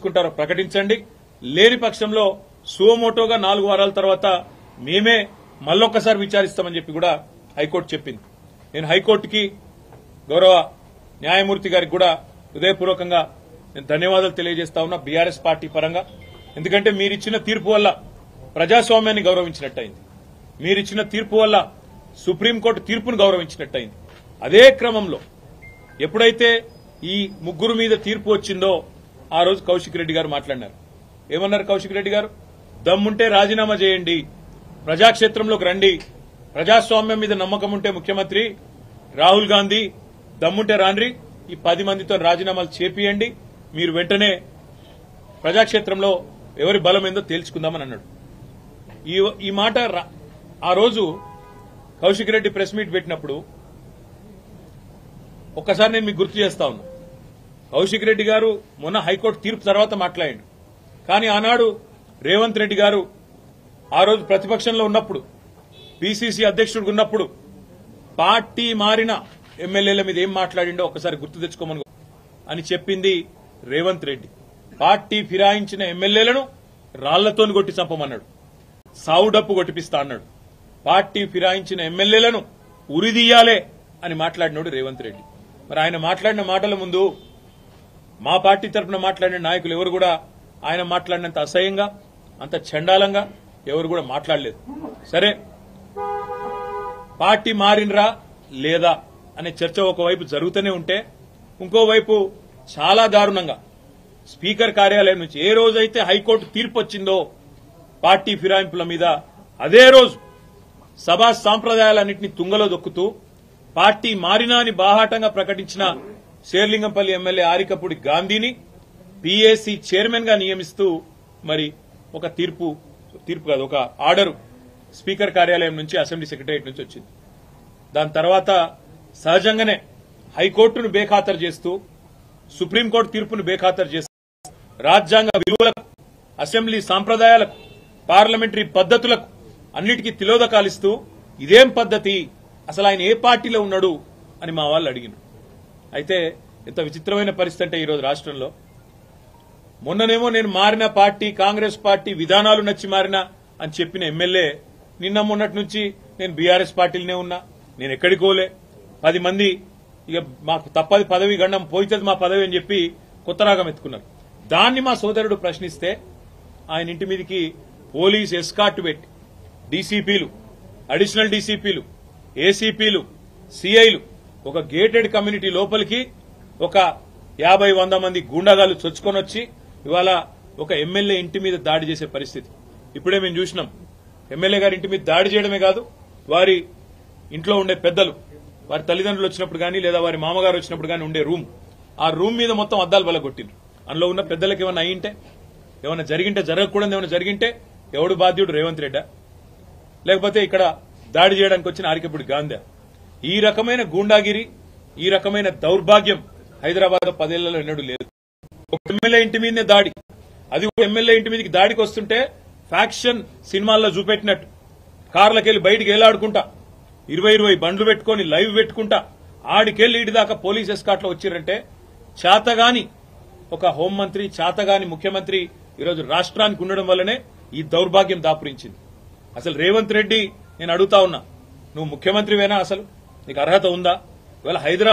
తీసుకుంటారో ప్రకటించండి. లేని పక్షంలో సుమోటోగా 4 వారాల తర్వాత మేమే మళ్ళొక్కసారి విచారిస్తామని చెప్పి కూడా హైకోర్టు చెప్పింది. నేను హైకోర్టుకి గౌరవ న్యాయమూర్తి గారికి కూడా హృదయపూర్వకంగా నేను ధన్యవాదాలు తెలియజేస్తా ఉన్నా బీఆర్ఎస్ పార్టీ పరంగా. ఎందుకంటే మీరిచ్చిన తీర్పు వల్ల ప్రజాస్వామ్యాన్ని గౌరవించినట్టయింది. మీరిచ్చిన తీర్పు వల్ల సుప్రీంకోర్టు తీర్పును గౌరవించినట్టయింది. అదే క్రమంలో ఎప్పుడైతే ఈ ముగ్గురు మీద తీర్పు వచ్చిందో ఆ రోజు కౌశిక్ రెడ్డి గారు మాట్లాడినారు. ఏమన్నారు కౌశిక్ రెడ్డి గారు? దమ్ముంటే రాజీనామా చేయండి, ప్రజాక్షేత్రంలోకి రండి, ప్రజాస్వామ్యం మీద నమ్మకం ఉంటే ముఖ్యమంత్రి రాహుల్ గాంధీ దమ్ముంటే రాండ్రి, ఈ 10 మందితో రాజీనామాలు చేపియండి, మీరు వెంటనే ప్రజాక్షేత్రంలో ఎవరి బలం ఏందో తేల్చుకుందామని అన్నాడు. ఈ మాట ఆ రోజు కౌశిక్ రెడ్డి ప్రెస్ మీట్ పెట్టినప్పుడు ఒక్కసారి నేను మీకు గుర్తు చేస్తా ఉన్నా. కౌశిక్ రెడ్డి గారు మొన్న హైకోర్టు తీర్పు తర్వాత మాట్లాడాడు. కానీ ఆనాడు రేవంత్ రెడ్డి గారు ఆ రోజు ప్రతిపక్షంలో ఉన్నప్పుడు, పీసీసీ అధ్యక్షుడిగా ఉన్నప్పుడు పార్టీ మారిన ఎమ్మెల్యేల మీద ఏం మాట్లాడిండో ఒక్కసారి గుర్తు తెచ్చుకోమని అని చెప్పింది రేవంత్ రెడ్డి. పార్టీ ఫిరాయించిన ఎమ్మెల్యేలను రాళ్లతో కొట్టి చంపమన్నాడు, సావుడప్పు కొట్టిపిస్తా అన్నాడు. పార్టీ ఫిరాయించిన ఎమ్మెల్యేలను ఉరిదీయాలే అని మాట్లాడినాడు రేవంత్ రెడ్డి. మరి ఆయన మాట్లాడిన మాటల ముందు మా పార్టీ తరఫున మాట్లాడిన నాయకులు ఎవరు కూడా ఆయన మాట్లాడినంత అసహ్యంగా, అంత చండాలంగా ఎవరు కూడా మాట్లాడలేదు. సరే, పార్టీ మారినరా లేదా అనే చర్చ ఒకవైపు జరుగుతూనే ఉంటే, ఇంకోవైపు చాలా దారుణంగా స్పీకర్ కార్యాలయం నుంచి ఏ రోజైతే హైకోర్టు తీర్పు వచ్చిందో పార్టీ ఫిరాయింపుల మీద, అదే రోజు సభా సాంప్రదాయాలన్నింటినీ తుంగలో దొక్కుతూ పార్టీ మారినా అని బాహాటంగా ప్రకటించిన శేర్లింగంపల్లి ఎమ్మెల్యే ఆరికపూడి గాంధీని పీఏసీ చైర్మన్ గా నియమిస్తూ మరి ఒక తీర్పు కాదు, ఒక ఆర్డర్ స్పీకర్ కార్యాలయం నుంచి, అసెంబ్లీ సెక్రటరియట్ నుంచి వచ్చింది. దాని తర్వాత సహజంగానే హైకోర్టును బేఖాతరు చేస్తూ, సుప్రీంకోర్టు తీర్పును బేఖాతరు చేస్తూ, రాజ్యాంగ విలువలకు, అసెంబ్లీ సాంప్రదాయాలకు, పార్లమెంటరీ పద్దతులకు అన్నిటికీ తిలోదకాలిస్తూ ఇదేం పద్దతి, అసలు ఆయన ఏ పార్టీలో ఉన్నాడు అని మా వాళ్ళు అడిగినారు. అయితే ఎంత విచిత్రమైన పరిస్థితి అంటే ఈరోజు రాష్ట్రంలో, మొన్ననేమో నేను మారిన పార్టీ కాంగ్రెస్ పార్టీ విధానాలు నచ్చి మారినా అని చెప్పిన ఎమ్మెల్యే నిన్న మొన్నటి నుంచి నేను బీఆర్ఎస్ పార్టీలోనే ఉన్నా, నేను ఎక్కడికి పోలే, 10 మంది ఇక మాకు తప్పది పదవి గండం పోయితుంది మా పదవి అని చెప్పి కొత్త రాగం ఎత్తుకున్నారు. దాన్ని మా సోదరుడు ప్రశ్నిస్తే ఆయన ఇంటి మీదకి పోలీస్ ఎస్కార్ట్ పెట్టి డీసీపీలు, అడిషనల్ డీసీపీలు, ఏసీపీలు, సీఐలు ఒక గేటెడ్ కమ్యూనిటీ లోపలికి ఒక 50-100 మంది గూండాగాలు చొచ్చుకొని వచ్చి ఇవాళ ఒక ఎమ్మెల్యే ఇంటి మీద దాడి చేసే పరిస్థితి ఇప్పుడే మేము చూసినాం. ఎమ్మెల్యే గారి ఇంటి మీద దాడి చేయడమే కాదు, వారి ఇంట్లో ఉండే పెద్దలు, వారి తల్లిదండ్రులు వచ్చినప్పుడు కానీ లేదా వారి మామగారు వచ్చినప్పుడు కానీ ఉండే రూమ్, ఆ రూమ్ మీద మొత్తం అద్దాలు బలగొట్టిండ్రు. అందులో ఉన్న పెద్దలకు ఏమన్నా అయ్యింటే, ఏమన్నా జరిగింటే, జరగకూడదు ఏమైనా జరిగింటే ఎవడు బాధ్యుడు? రేవంత్ రెడ్డా లేకపోతే ఇక్కడ దాడి చేయడానికి వచ్చిన ఆరికపూడి గాంధీ? ఈ రకమైన గూండాగిరి, ఈ రకమైన దౌర్భాగ్యం హైదరాబాద్ 10 ఏళ్లలో ఎన్నడూ లేదు. ఒక ఎమ్మెల్యే ఇంటి మీదనే దాడి, అది ఎమ్మెల్యే ఇంటి మీదకి దాడికి వస్తుంటే ఫ్యాక్షన్ సినిమాల్లో చూపెట్టినట్టు కార్లకెళ్లి బయటికి ఏలాడుకుంటా 20 బండ్లు పెట్టుకుని లైవ్ పెట్టుకుంటా ఆడికెళ్లి ఇటు దాకా పోలీస్ ఎస్కార్ట్లో వచ్చిరంటే చేతగాని ఒక హోంమంత్రి, చేతగాని ముఖ్యమంత్రి ఈరోజు రాష్ట్రానికి ఉండడం వల్లనే ఈ దౌర్భాగ్యం దాపురించింది. అసలు రేవంత్ రెడ్డి నేను అడుగుతా ఉన్నా, నువ్వు ముఖ్యమంత్రివేనా? అసలు నీకు అర్హత ఉందా? ఇవాళ హైదరాబాద్